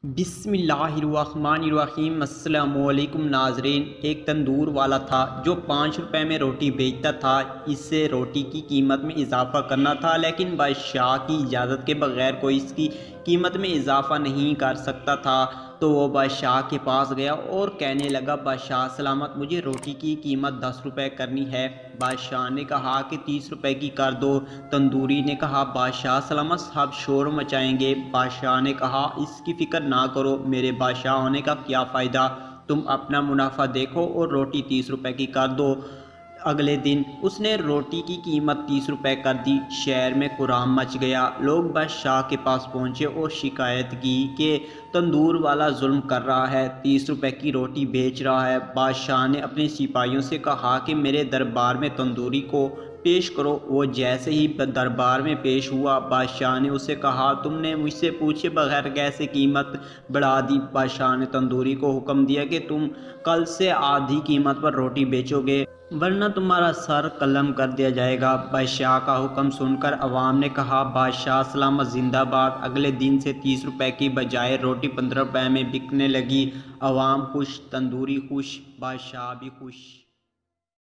बिस्मिल्लाहिर्रहमानिर्रहीम। अस्सलामुअलैकुम नाज़रीन। एक तंदूर वाला था जो 5 रुपए में रोटी बेचता था। इससे रोटी की कीमत में इजाफ़ा करना था, लेकिन बादशाह की इजाज़त के बगैर कोई इसकी कीमत में इजाफ़ा नहीं कर सकता था। तो वो बादशाह के पास गया और कहने लगा, बादशाह सलामत, मुझे रोटी की कीमत 10 रुपए करनी है। बादशाह ने कहा कि 30 रुपए की कर दो। तंदूरी ने कहा, बादशाह सलामत, सब शोर मचाएंगे। बादशाह ने कहा, इसकी फ़िक्र ना करो, मेरे बादशाह होने का क्या फ़ायदा, तुम अपना मुनाफा देखो और रोटी 30 रुपए की कर दो। अगले दिन उसने रोटी की कीमत 30 रुपए कर दी। शहर में कुराम मच गया। लोग बादशाह के पास पहुंचे और शिकायत की कि तंदूर वाला जुल्म कर रहा है, 30 रुपए की रोटी बेच रहा है। बादशाह ने अपने सिपाहियों से कहा कि मेरे दरबार में तंदूरी को पेश करो। वो जैसे ही दरबार में पेश हुआ, बादशाह ने उसे कहा, तुमने मुझसे पूछे बगैर कैसे कीमत बढ़ा दी। बादशाह ने तंदूरी को हुक्म दिया कि तुम कल से आधी कीमत पर रोटी बेचोगे, वरना तुम्हारा सर कलम कर दिया जाएगा। बादशाह का हुक्म सुनकर अवाम ने कहा, बादशाह सलामत जिंदाबाद। अगले दिन से 30 रुपए की बजाय रोटी 15 रुपए में बिकने लगी। अवाम खुश, तंदूरी खुश, बादशाह भी खुश।